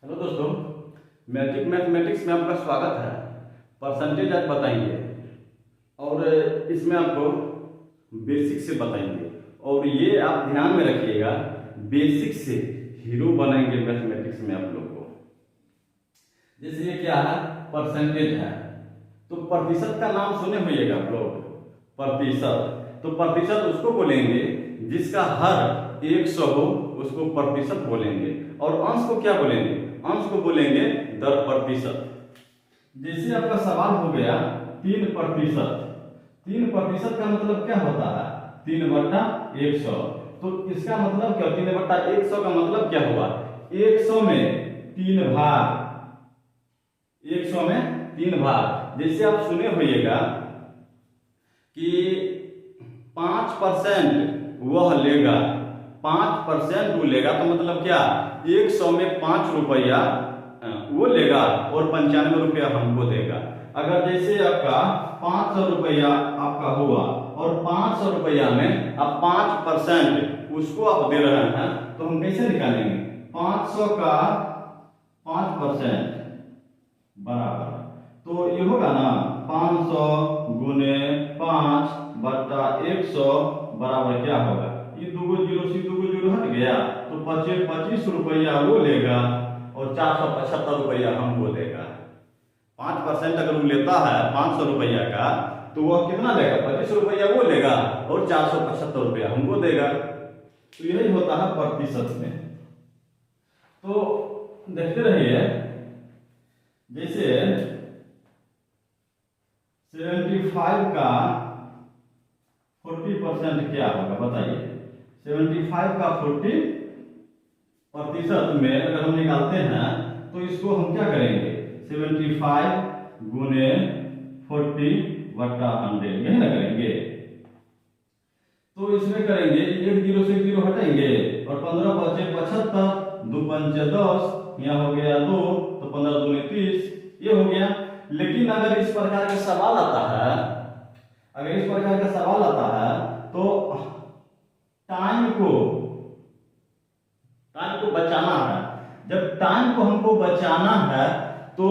Hello दोस्तों, matric mathematics में आपका स्वागत है। परसेंटेज आज बताएंगे और इसमें आपको बेसिक से बताएंगे और ये आप ध्यान में रखिएगा, बेसिक से हीरो बनाएंगे मैथमेटिक्स में आप लोग को। जैसे ये क्या है, परसेंटेज है, तो प्रतिशत का नाम सुने होइएगा आप लोग। प्रतिशत, तो प्रतिशत उसको बोलेंगे जिसका हर 100 हो, उसको प्रतिशत बोलेंगे। और अंश को क्या बोलेंगे? अंश को बोलेंगे दर प्रतिशत। जैसे आपका सवाल हो गया 3%। 3% का मतलब क्या होता है? 3/100। तो इसका मतलब क्या? 3/100 का मतलब क्या हुआ? 100 में 3 भाग। 100 में 3 भाग। जैसे आप सुने होइएगा कि 5% वह लेगा, 5% वो लेगा, तो मतलब क्या? 100 में 5 रुपया वो लेगा और 95 रुपया हमको देगा। अगर जैसे आपका 500 रुपया आपका हुआ और 500 रुपया में आप 5% उसको आप दे रहे हैं, तो हम कैसे निकालेंगे? 500 का 5% बराबर, तो ये होगा ना 500 गुने 5/100 बराबर क्या होगा? ये दो जीरो से दो जीरो हट गया, तो 25 रुपया वो लेगा और 475 रुपया हमको देगा। 5% अगर वो लेता है 500 रुपया का, तो वह कितना लेगा? 25 रुपया वो लेगा और 475 रुपया हमको देगा। तो यही होता है प्रतिशत में। तो देखते रहिए, जैसे 75 का 40% क्या होगा बताइए? 75 का 40% में अगर हम निकालते हैं तो इसको हम क्या करेंगे? 75 गुने 40/100, यही ना करेंगे। तो इसमें करेंगे 1 जीरो से 1 जीरो हटाएंगे और 15 बचे 75, 2 पंचे 10, यहाँ हो गया 2, तो 15 दूनी 30, ये हो गया। लेकिन अगर इस प्रकार का सवाल आता है, अगर इस प्रकार का सवाल आता है तो टाइम को बचाना है। जब टाइम को हमको बचाना है तो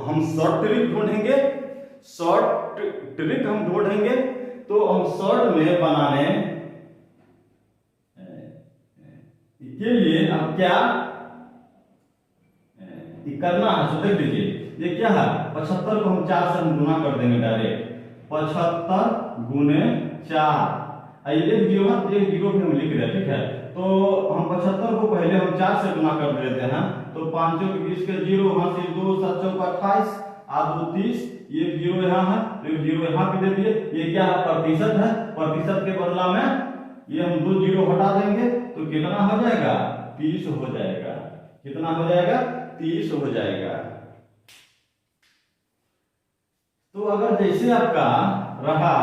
हम शॉर्ट ट्रिक ढूंढेंगे। शॉर्ट ट्रिक हम ढूंढेंगे तो हम शॉर्ट में बनाने के लिए अब क्या करना है, तो देख लीजिए ये क्या है? 75 को हम 4 से हम गुना कर देंगे डायरेक्ट। 75 गुने 4, एक जीरो भी हम लिख रहे हैं, ठीक है? तो हम 75 को पहले हम 4 से गुना कर देते हैं, तो 5 के 20 के जीरो, वहां से 2 7 चौका 28, 8 2 30, ये जीरो यहाँ है, एक जीरो यहाँ पे दे दिए। ये क्या है? प्रतिशत है। प्रतिशत के बदला में ये हम 2 जीरो हटा देंगे, तो कितना हो जाएगा? 30 हो जाएगा। कितना हो जाएगा? 30 हो जाएगा। तो अगर जैसे आपका रहा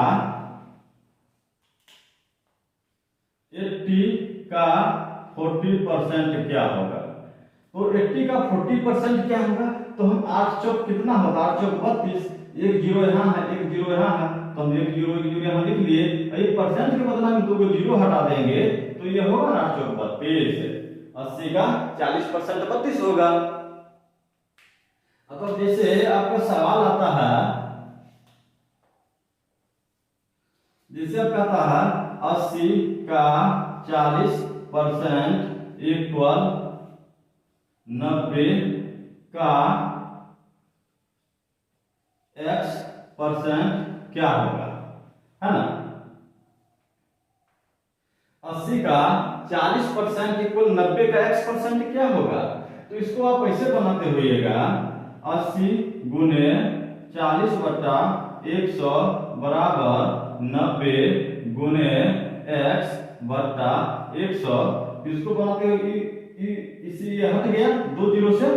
80 का 40% क्या होगा? तो 80 का 40% क्या होगा? तो हम 8 चौक कितना होगा? 8 चौक 32, एक जीरो यहाँ है, एक जीरो यहाँ है, तो हम एक जीरो यहाँ लिख लिए। 1% के बदला में 2 जीरो हटा देंगे, तो ये होगा ना 8 चौक 32। 80 का 40% 32 होगा। अब जैसे आपका सवाल आता है, जैसे आप कहता है 80 का 40% इक्वल 90 का x% क्या होगा, है ना? 80 का 40% इक्वल 90 का x% क्या होगा? तो इसको आप ऐसे बनाते होइएगा, 80 गुने 40/100 बराबर 90 गुने x/100। इसको बनाते हुए इसी ये हट गया 2 जीरो से,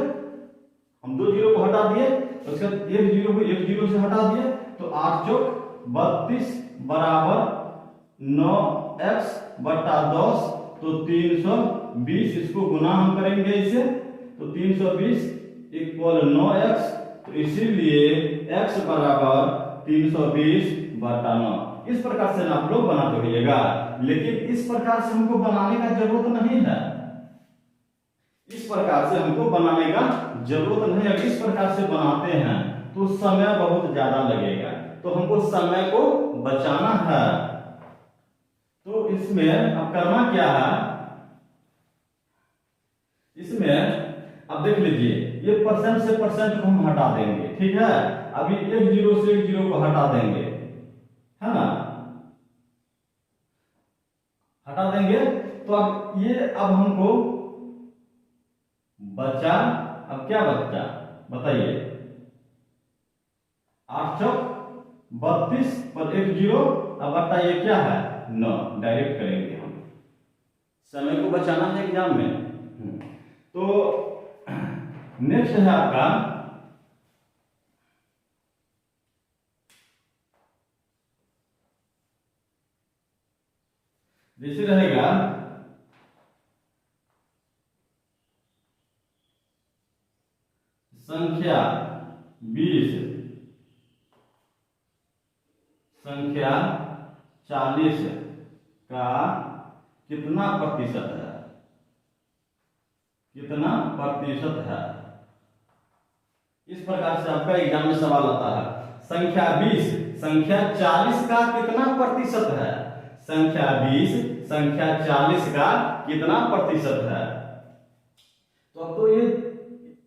हम 2 जीरो को हटा दिए, उसके बाद 1 जीरो को 1 जीरो से हटा दिए, तो 8 चौक 32 बराबर 9x/10, तो 320। इसको गुना हम करेंगे इसे, तो 320 इक्वल 9x, तो इसीलिए x बराबर 320/9। इस प्रकार से आप लोग बनाते रहिएगा, लेकिन इस प्रकार से हमको बनाने का जरूरत नहीं है। इस प्रकार से हमको बनाने का जरूरत नहीं। अगर इस प्रकार से बनाते हैं तो समय बहुत ज्यादा लगेगा, तो हमको समय को बचाना है। तो इसमें अब करना क्या है, इसमें अब देख लीजिए ये परसेंट से परसेंट को हम हटा देंगे, ठीक है। अभी एक जीरो से एक जीरो को हटा देंगे, है ना, हटा देंगे। तो अब ये अब हमको बचा, अब क्या बचा बताइए, 8 चौक 32 पर एक जीरो, अब बटा ये क्या है 9, डायरेक्ट करेंगे हम, समय को बचाना है एग्जाम में। तो नेक्स्ट है आपका जैसे रहेगा संख्या 20, संख्या 40 का कितना प्रतिशत है, कितना प्रतिशत है। इस प्रकार से आपका एग्जाम में सवाल आता है। संख्या 20 संख्या 40 का कितना प्रतिशत है, संख्या 20 संख्या 40 का कितना प्रतिशत है। तो अब तो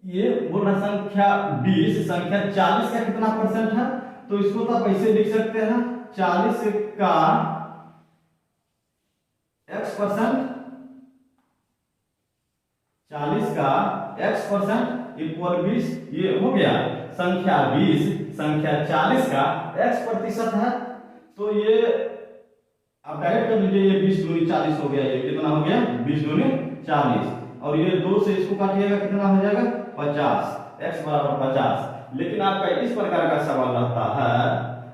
ये बोल रहा संख्या 20 संख्या 40 का कितना परसेंट है, तो इसको तो आप ऐसे लिख सकते हैं 40 का x%, 40 का x% इक्वल 20, ये हो गया। संख्या 20 संख्या 40 का x प्रतिशत है, तो ये आप डायरेक्ट कर लीजिए, ये 20 दूनी 40 हो गया, ये कितना हो गया 20 दूनी 40, और ये 2 से इसको काटिएगा कितना हो जाएगा 50, x बराबर 50। लेकिन आपका इस प्रकार का सवाल रहता है,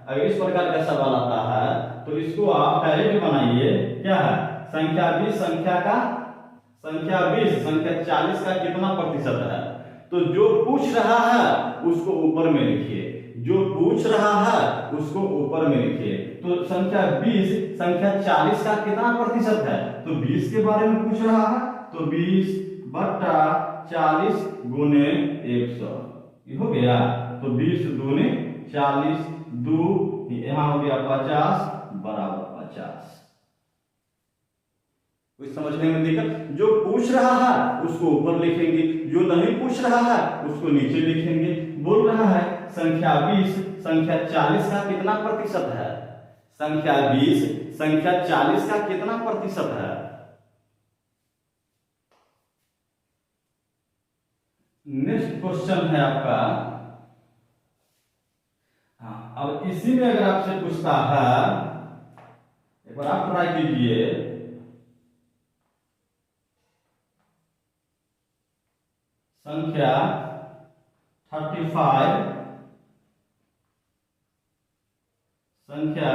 अगर इस प्रकार का सवाल आता है तो इसको आप डायरेक्ट बनाइए, क्या है संख्या 20 संख्या 40 का कितना प्रतिशत है। तो जो पूछ रहा है उसको ऊपर में लिखिए, जो पूछ रहा है उसको ऊपर में लिखिए। तो संख्या 20 संख्या 40 का कितना प्रतिशत है, तो 20 के बारे में पूछ रहा है, तो 20 बटा 40 गुने 100, ये हो गया। तो 20 दूने 40, 2 यहाँ हो गया 50 बराबर 50। कुछ समझने में दिक्कत, जो पूछ रहा है उसको ऊपर लिखेंगे, जो नहीं पूछ रहा है उसको नीचे लिखेंगे। बोल रहा है संख्या 20 संख्या 40 का कितना प्रतिशत है, संख्या 20 संख्या 40 का कितना प्रतिशत है। नेक्स्ट क्वेश्चन है आपका, हाँ, अब इसी में अगर आपसे पूछता है, एक बार आप ट्राई कीजिए, संख्या 35 संख्या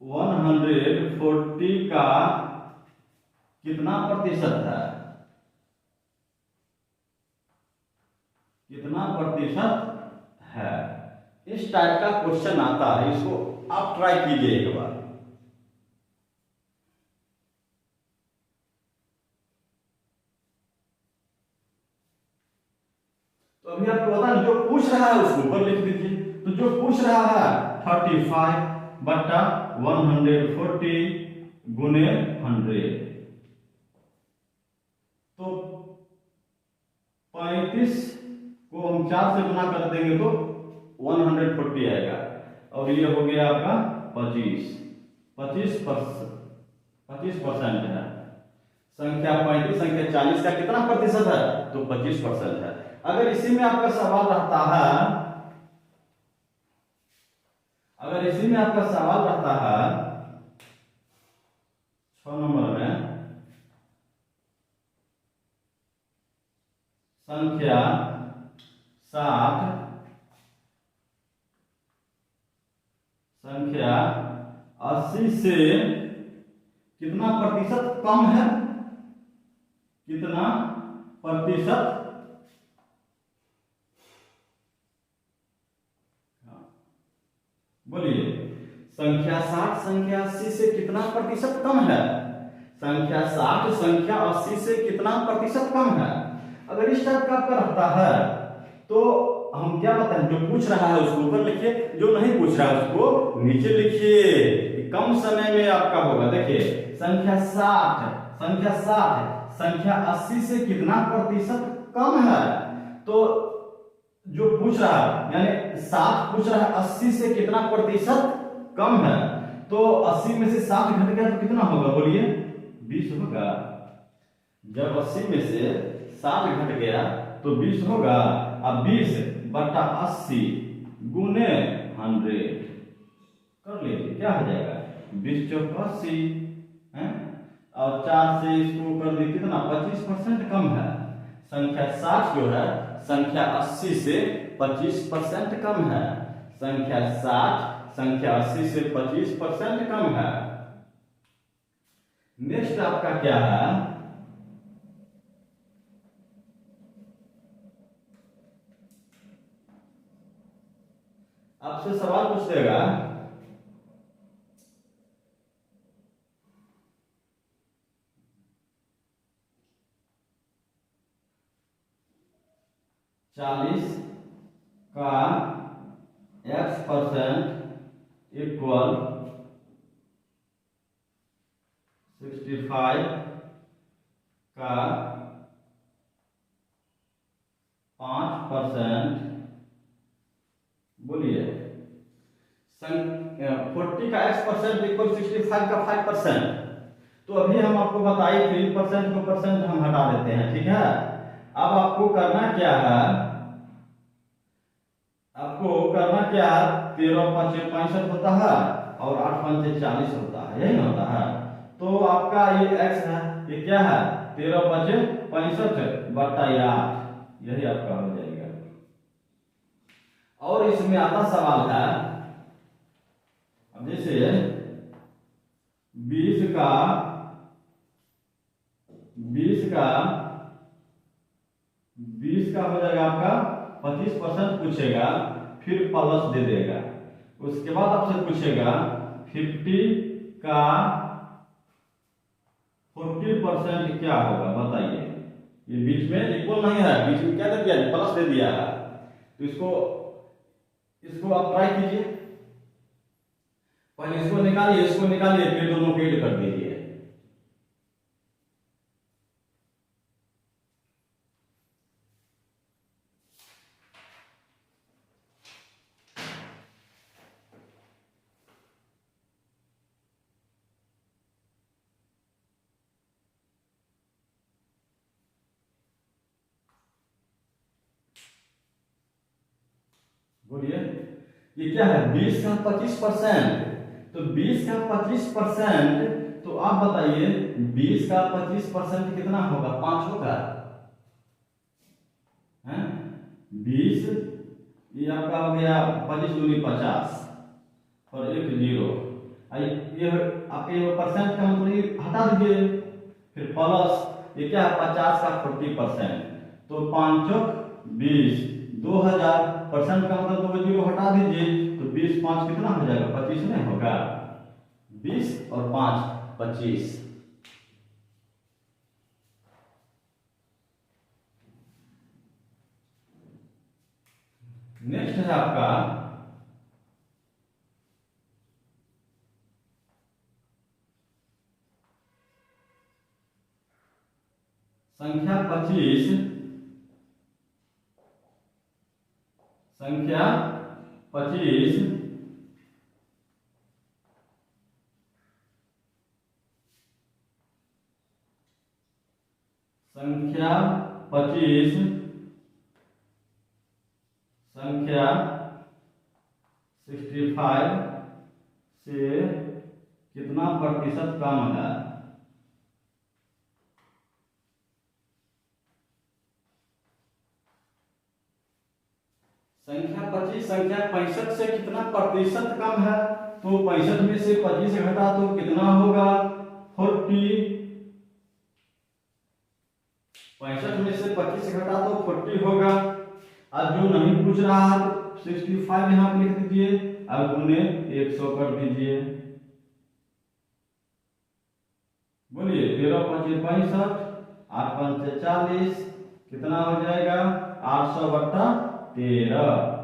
140 का कितना प्रतिशत है, कितना प्रतिशत है। इस टाइप का क्वेश्चन आता है, इसको आप ट्राई कीजिए एक बार। तो अभी आपको पता नहीं, जो पूछ रहा है उसको ऊपर लिख दीजिए। तो जो पूछ रहा है 35 बटा 140 गुने 100, तो 35 को हम 4 से गुना कर देंगे तो 140 आएगा, और ये हो गया आपका 25% है। संख्या 35 संख्या 40 का कितना प्रतिशत है, तो 25% है। अगर इसी में आपका सवाल रहता है, अगर इसी में आपका सवाल रहता है 6 नंबर में, संख्या 60 संख्या 80 से कितना प्रतिशत कम है, कितना प्रतिशत, बोलिए। संख्या 60 संख्या 80 से कितना प्रतिशत कम है, संख्या 60 संख्या 80 से कितना प्रतिशत कम है। अगर इस टाइप का आपका रहता है तो हम क्या बताएं, जो पूछ रहा है उसको ऊपर लिखिए, जो नहीं पूछ रहा है उसको नीचे लिखिए। कम समय में आपका होगा। देखिए संख्या 60 संख्या 80 से कितना प्रतिशत कम है। तो जो पूछ रहा है यानी 60 पूछ रहा है 80 से कितना प्रतिशत कम है, तो 80 में से 60 घट गया तो कितना होगा बोलिए, 20 होगा। जब 80 में से 60 घट गया तो 20 होगा। अब 20 बटा 80 गुने 100 कर लीजिए, क्या हो जाएगा 20 चौक 80 है, और 4 से इसको कर दी कितना 25% कम है। संख्या 60 जो है संख्या 80 से 25% कम है। संख्या 60 संख्या 80 से 25% कम है। नेक्स्ट आपका क्या है, आपसे सवाल पूछ देगा 40 का x% इक्वल 65 का 5%, बोलिए 40 का x% इक्वल 65 का 5%। तो अभी हम आपको बताइए 3% को परसेंट हम हटा देते हैं, ठीक है। अब आपको करना क्या है, आपको करना क्या है, 13 5 65 होता है और 8 5 40 होता है, यही होता है। तो आपका ये x है, ये क्या है 13 5 65 बटा 8, यही आपका हो जाएगा। और इसमें आता सवाल है, अब जैसे 20 का 20 का हो जाएगा आपका 25% पूछेगा, फिर प्लस दे देगा। उसके बाद आपसे पूछेगा 50 का 40% क्या होगा बताइए। ये बीच में इक्वल नहीं है, बीच में क्या दे दिया, प्लस दे दिया है। तो इसको आप ट्राई कीजिए, पहले इसको निकालिए फिर दोनों को ऐड कर दीजिए। बोलिए ये क्या है 20 का 25%। तो 20 का 25%, तो आप बताइए 20 का 25% कितना होगा, 5 होगा हैं। 20 ये आपका हो गया 25 दूनी 50 और 1 0। ये आपके परसेंट का मतलब ये हटा दीजिए, फिर प्लस ये क्या है 50 का 40%, तो 5 चौक 20 2000% का मतलब 2 जीरो हटा दीजिए, तो 20 5 कितना हो जाएगा 25 नहीं होगा, 20 और 5 25। नेक्स्ट है आपका संख्या 25 संख्या 25 संख्या 25 संख्या 65 से कितना प्रतिशत कम है। संख्या 25 संख्या 65 से कितना प्रतिशत कम है, तो 65 में से 25 घटा तो कितना होगा 40। 65 में से 25 घटा तो 40 होगा। अब जो नहीं पूछ रहा है तो 65 यहाँ पे लिख दीजिए, अब गुने 100 कर दीजिए। बोलिए 13 5 65, 8 5 40, कितना हो जाएगा 800/13।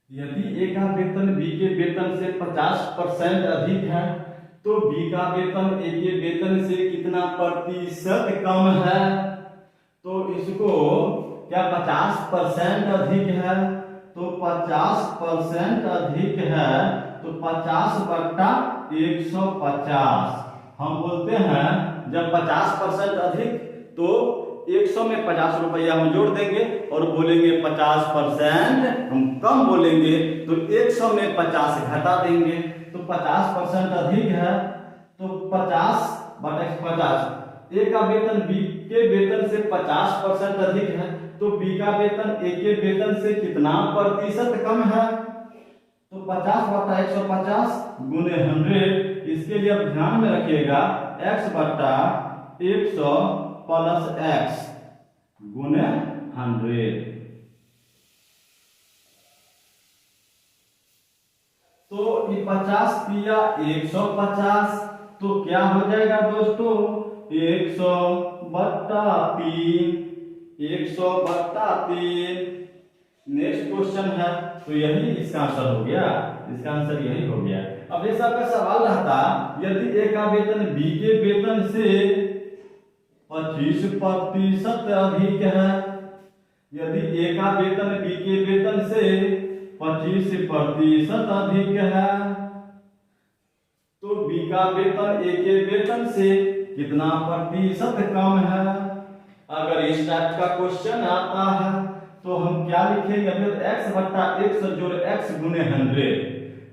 यदि ए का वेतन बी के वेतन से 50% अधिक है तो बी का वेतन ए के वेतन से कितना प्रतिशत कम है। तो इसको क्या 50% अधिक है, तो 50% अधिक है तो 50/150। हम बोलते हैं जब 50% अधिक तो 100 में 50 रुपया हम जोड़ देंगे और बोलेंगे 50% हम कम बोलेंगे तो 100 में 50 घटा देंगे। तो 50% अधिक है तो 50/50। ए का वेतन बी के वेतन से 50% अधिक है तो बी का वेतन ए के वेतन से कितना प्रतिशत कम है। तो 50/150 गुने 100। इसके लिए आप ध्यान में रखिएगा x/100 प्लस x गुने 100। तो ये 50 पिया 150, तो क्या हो जाएगा दोस्तों 100/3। 100/3। नेक्स्ट क्वेश्चन है तो यही इसका आंसर हो गया, इसका आंसर यही हो गया। अब जैसा आपका सवाल रहता यदि ए का वेतन बी के वेतन से 25% अधिक है, यदि ए का वेतन बी के वेतन से 25% अधिक है तो बी का वेतन ए के वेतन से कितना प्रतिशत कम है। अगर इस टाइप का क्वेश्चन आता है तो हम क्या लिखेंगे फिर x/100 जोड़ x गुने 100।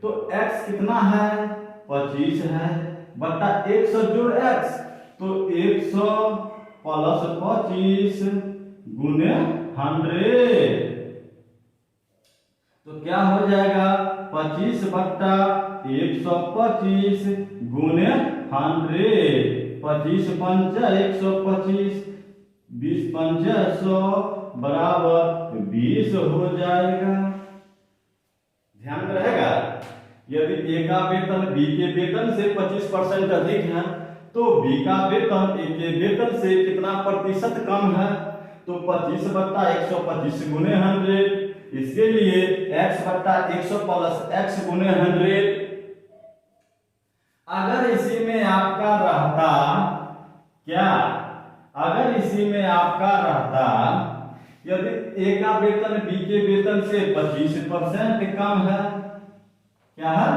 तो x कितना है 25 है बट्टा 100 जोड़ x तो 100 प्लस 25 गुने 100। तो क्या हो जाएगा 25/125 गुने 100। 25 5 125, 20 5 100 बराबर 20 हो जाएगा। ध्यान में रहेगा यदि ए का वेतन बी के वेतन से 25% अधिक है तो बी का वेतन ए के वेतन से कितना प्रतिशत कम है। तो 25/125 गुने 100। इसके लिए x/100 प्लस x गुने 100। अगर इसी में आपका रहता क्या, अगर इसी में आपका रहता यदि ए का वेतन बी के वेतन से 25% कम है, क्या है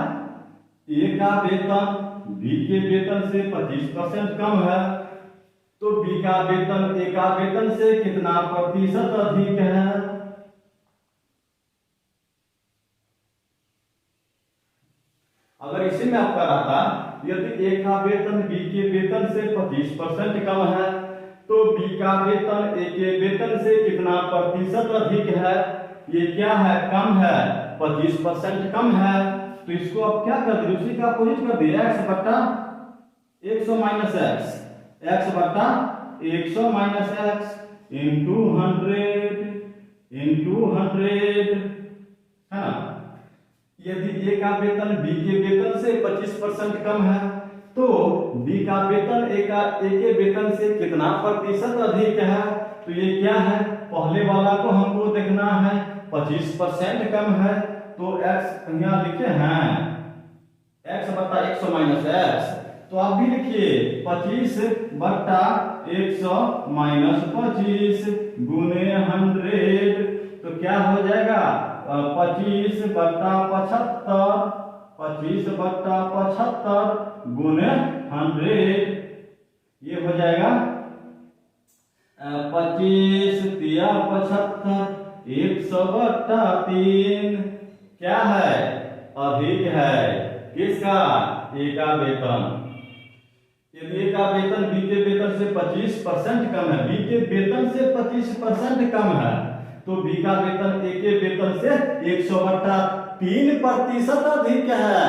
ए का वेतन बी के वेतन से 25% कम है तो बी का वेतन ए का वेतन से कितना प्रतिशत अधिक है। अगर इसी में आपका रहता यदि ए का वेतन बी के वेतन से 25% कम है तो बी का वेतन ए के वेतन से कितना प्रतिशत अधिक है। ये क्या है कम है 25% कम है तो इसको आप क्या कर दिए उसी का अपोजिट कर दिए x/100 minus x, x/100 minus x into 100 है ना। यदि ए का वेतन बी के वेतन से 25% कम है तो बी का वेतन ए के वेतन से कितना प्रतिशत अधिक है। तो ये क्या है पहले वाला को हमको देखना है 25% कम है तो x यहाँ लिखे हैं x/100 माइनस x। तो आप भी लिखिए 25/100 माइनस 25 गुने 100। तो क्या हो जाएगा 25/75 गुने 100। ये हो जाएगा 25 तिया 75 100/3 क्या है अधिक है किसका ए का वेतन। यदि ए का वेतन बी के वेतन से 25% कम है, बी के वेतन से 25% कम है तो बी का वेतन ए के वेतन से 100/3% अधिक है।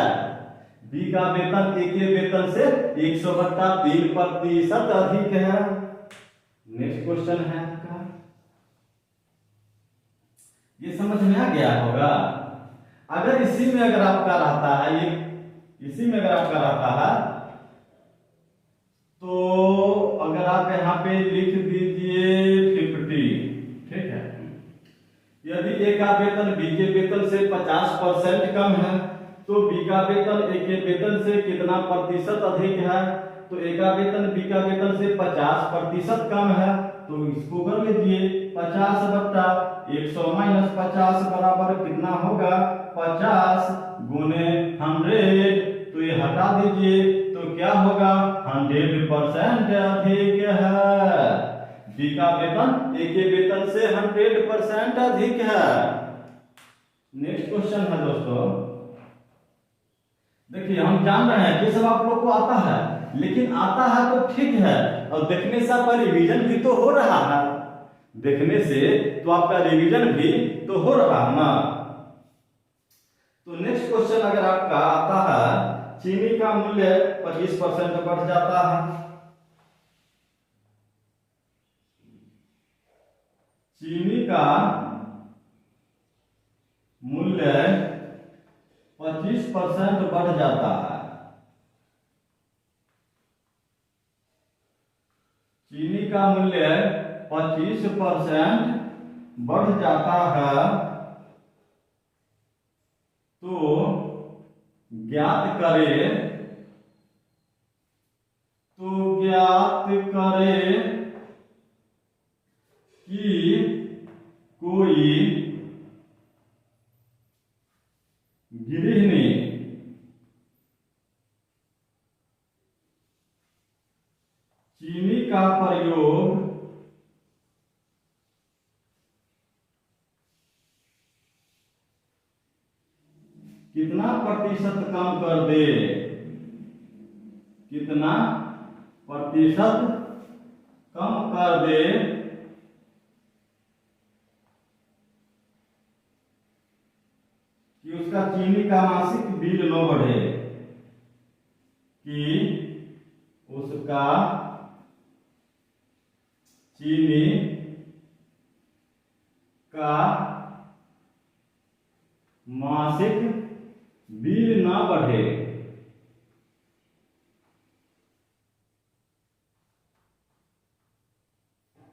बी का वेतन ए के वेतन से 100/3% अधिक है। नेक्स्ट क्वेश्चन है आपका, ये समझ में आ गया होगा। अगर इसी में अगर आपका रहता है, ये इसी में अगर आपका रहता है, तो अगर आप यहाँ पे लिख दीजिए 50, ठीक है। यदि ए का वेतन बी के वेतन से 50% कम है, तो बी का वेतन ए के वेतन से कितना प्रतिशत अधिक है? तो ए का वेतन बी का वेतन से 50% कम है, तो इसको कर लीजिए 50/100 माइनस 50 बराबर कितना होगा? 50 गुने 100, तो ये हटा दीजिए, तो क्या होगा? 100% अधिक है। बी का वेतन ए के वेतन से 100% अधिक है। नेक्स्ट क्वेश्चन है दोस्तों, देखिए हम जान रहे हैं कि सब आप लोग को आता है, लेकिन आता है तो ठीक है, और देखने से आपका रिवीजन भी तो हो रहा है, देखने से तो आपका रिवीजन भी तो हो रहा है ना। तो नेक्स्ट क्वेश्चन अगर आपका आता है, चीनी का मूल्य 25% बढ़ जाता है। चीनी का मूल्य 25% बढ़ जाता है। चीनी का मूल्य 25% बढ़ जाता है, तो ज्ञात करें कि कोई गृहिणी चीनी का प्रयोग कितना प्रतिशत कम कर दे? कितना प्रतिशत कम कर दे कि उसका चीनी का मासिक बिल न बढ़े, कि उसका चीनी का मासिक बिल ना बढ़े।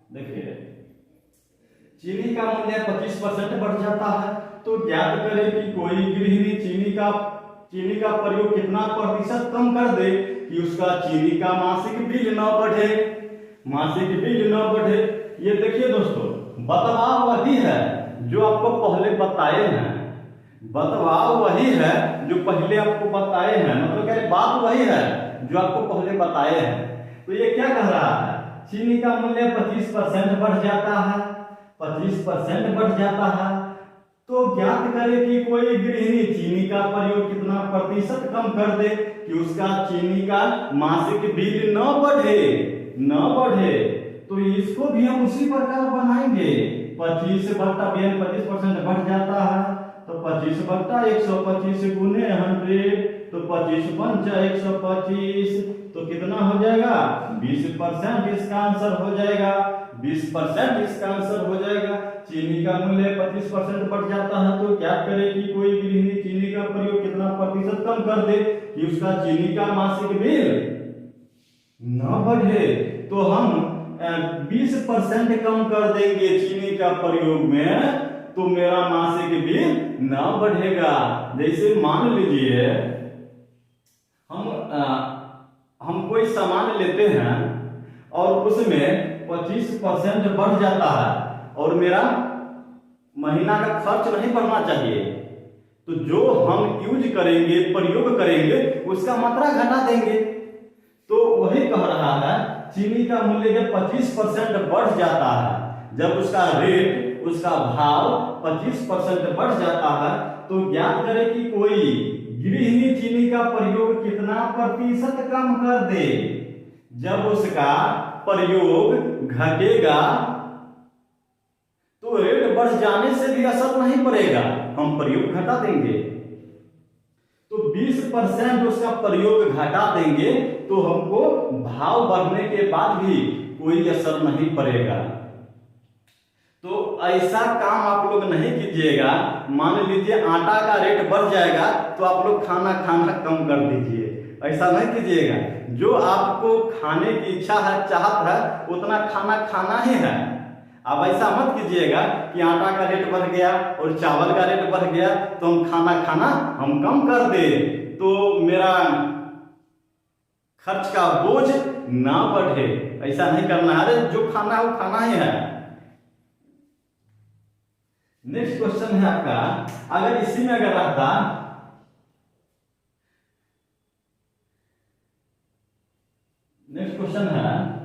देखिए चीनी का मूल्य 25% बढ़ जाता है, तो ज्ञात करें कि कोई गृहिणी चीनी का प्रयोग कितना प्रतिशत कम कर दे कि उसका चीनी का मासिक बिल न बढ़े, मासिक बिल न बढ़े। ये देखिए दोस्तों, बदलाव वही है जो आपको पहले बताए हैं, बदलाव वही है जो पहले आपको बताए हैं, मतलब क्या बात वही है जो आपको पहले बताए हैं। तो ये क्या कह रहा है? चीनी का मूल्य 25% बढ़ जाता है, 25% बढ़ जाता है, तो ज्ञात करें कि कोई गृहिणी चीनी का प्रयोग कितना प्रतिशत कम कर दे कि उसका चीनी का मासिक बिल न बढ़े। तो इसको भी हम उसी प्रकार बनाएंगे। 25% बढ़ जाता है, तो 25/125 गुने 100, तो 25×125, तो कितना हो जाएगा? 20% इसका आंसर हो जाएगा, 20% इसका आंसर हो जाएगा। चीनी का मूल्य 25% बढ़ जाता है, तो क्या करे कि कोई गृहिणी चीनी का प्रयोग कितना प्रतिशत कम कर दे कि उसका चीनी का मासिक बिल न बढ़े। तो हम 20% कम कर देंगे चीनी का प्रयोग में, तो मेरा मासिक बिल न बढ़ेगा। जैसे मान लीजिए हम कोई सामान लेते हैं और उसमें 25% बढ़ जाता है और मेरा महीना का खर्च नहीं बढ़ना चाहिए, तो जो हम यूज करेंगे, प्रयोग करेंगे, उसका मात्रा घटा देंगे। तो वही कह रहा है, चीनी का मूल्य जब 25% बढ़ जाता है, जब उसका रेट, उसका भाव 25% बढ़ जाता है, तो ज्ञात करें कि कोई गृहिणी चीनी का प्रयोग कितना प्रतिशत कम कर दे। जब उसका प्रयोग घटेगा तो रेट बढ़ जाने से भी असर नहीं पड़ेगा, हम प्रयोग घटा देंगे। तो 20% उसका प्रयोग घटा देंगे तो हमको भाव बढ़ने के बाद भी कोई असर नहीं पड़ेगा। तो ऐसा काम आप लोग नहीं कीजिएगा। मान लीजिए आटा का रेट बढ़ जाएगा तो आप लोग खाना खाना कम कर दीजिए, ऐसा नहीं कीजिएगा। जो आपको खाने की इच्छा है, चाहत है, उतना खाना खाना ही है। अब ऐसा मत कीजिएगा कि आटा का रेट बढ़ गया और चावल का रेट बढ़ गया तो हम खाना खाना हम कम कर दे, तो मेरा खर्च का बोझ ना बढ़े। ऐसा नहीं करना है। अरे जो खाना है वो खाना ही है। नेक्स्ट क्वेश्चन है आपका, अगर इसी में अगर रहता, नेक्स्ट क्वेश्चन है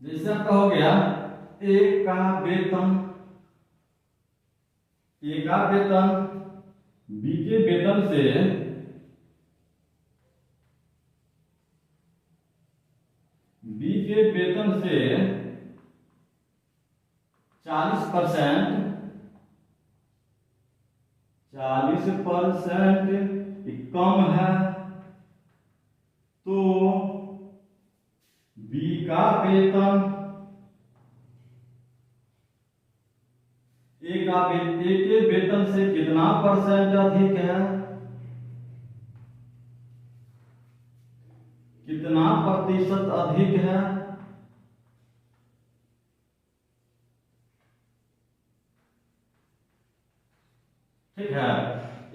जैसे आपका हो गया ए का वेतन बी के वेतन से 40% कम है तो बी का वेतन ए के वेतन से कितना परसेंट अधिक है, कितना प्रतिशत अधिक है। ठीक है,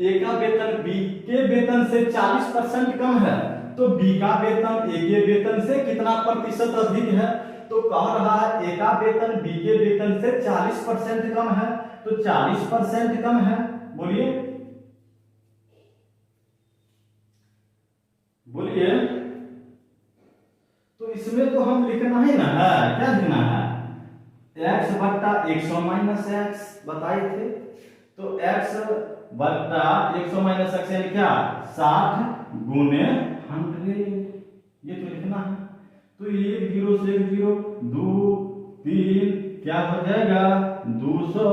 ए का वेतन बी के वेतन से 40% कम है तो बी का वेतन ए के वेतन से कितना प्रतिशत अधिक है। तो कह रहा है ए का वेतन बी के वेतन से 40% कम है तो 40% कम है। बोलिए बोलिए। तो इसमें तो हम लिखना है ना, है क्या लिखना है, x बट्टा 100 माइनस एक्स बताए थे। तो x बट्टा 100 माइनस एक्स यानी क्या, 60 गुने 100, ये तो लिखना है। तो ये 0 से 0 2 3 क्या हो जाएगा, 200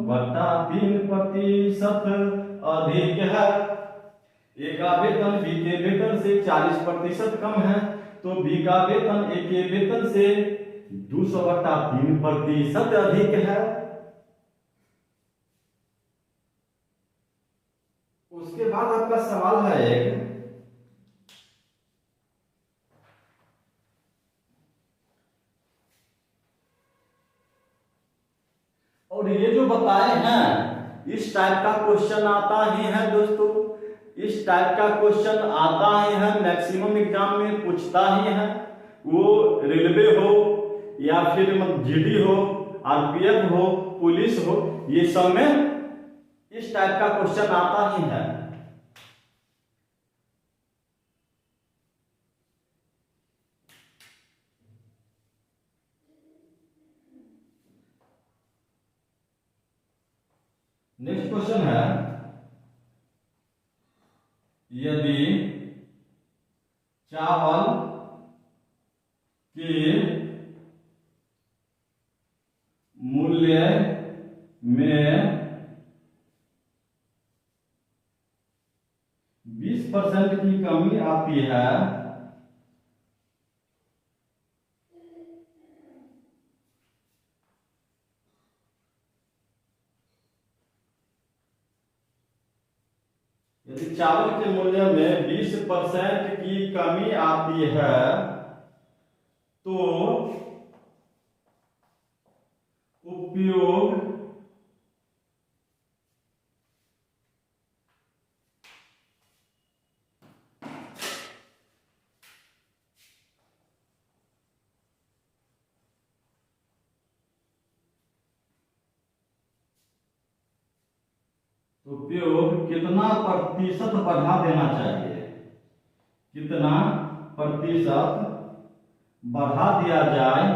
बट्टा 3% अधिक है। ए का वेतन बी के वेतन से 40% कम है तो बी का वेतन ए के वेतन से 200 बट्टा 3% अधिक है। उसके बाद आपका सवाल है एक, और ये जो बताए हैं इस टाइप का क्वेश्चन आता ही है दोस्तों, इस टाइप का क्वेश्चन आता ही है, मैक्सिमम एग्जाम में पूछता ही है। वो रेलवे हो या फिर जीडी हो, आरपीएफ हो, पुलिस हो, ये सब में इस टाइप का क्वेश्चन आता ही है। नेक्स्ट क्वेश्चन है, यदि चावल के मूल्य में 20% की कमी आती है यदि चावल के मूल्य में 20% की कमी आती है तो उपयोग कितना प्रतिशत बढ़ा देना चाहिए, कितना प्रतिशत बढ़ा दिया जाए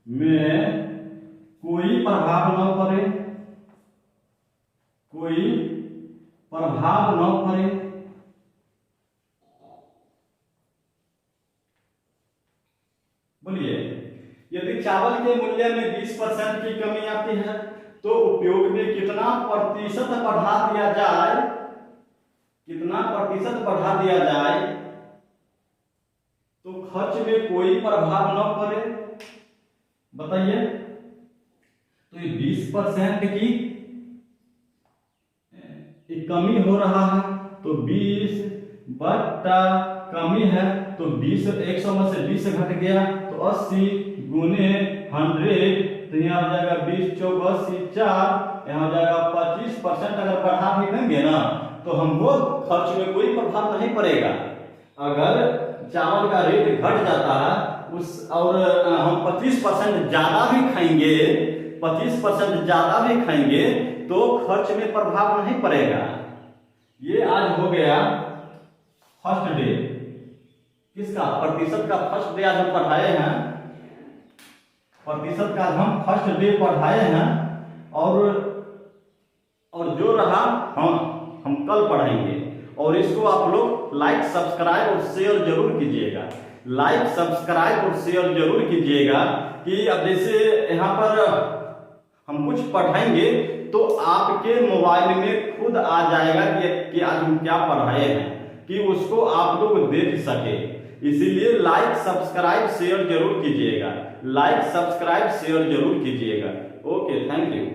में कोई प्रभाव न पड़े, कोई प्रभाव न पड़े, बोलिए। यदि चावल के मूल्य में 20% की कमी आती है तो उपयोग में कितना प्रतिशत बढ़ा दिया जाए, कितना प्रतिशत बढ़ा दिया जाए तो खर्च में कोई प्रभाव न पड़े, बताइए। तो ये 20% की कमी हो रहा है तो 20 बटा कमी है तो 20, 100 में से 20 घट गया तो 80 गुने 100, तो यहाँ हो जाएगा 20 चौक 80 4, यहाँ हो जाएगा 25%। अगर बढ़ा भी देंगे ना तो हमको खर्च में कोई प्रभाव नहीं पड़ेगा। अगर चावल का रेट घट जाता है उस और हम 25% ज्यादा भी खाएंगे, 25% ज्यादा भी खाएंगे तो खर्च में प्रभाव नहीं पड़ेगा। ये आज हो गया फर्स्ट डे, किसका? प्रतिशत का फर्स्ट डे आज हम पढ़ाए हैं, प्रतिशत का हम फर्स्ट डे पढ़ाए हैं। और जो रहा हम कल पढ़ाएंगे। और इसको आप लोग लाइक सब्सक्राइब और शेयर जरूर कीजिएगा, लाइक सब्सक्राइब और शेयर जरूर कीजिएगा कि अब जैसे यहाँ पर हम कुछ पढ़ाएंगे तो आपके मोबाइल में खुद आ जाएगा कि आज हम क्या पढ़ाए हैं, कि उसको आप लोग देख सके। इसीलिए लाइक सब्सक्राइब शेयर जरूर कीजिएगा, लाइक सब्सक्राइब शेयर जरूर कीजिएगा। Okay, thank you.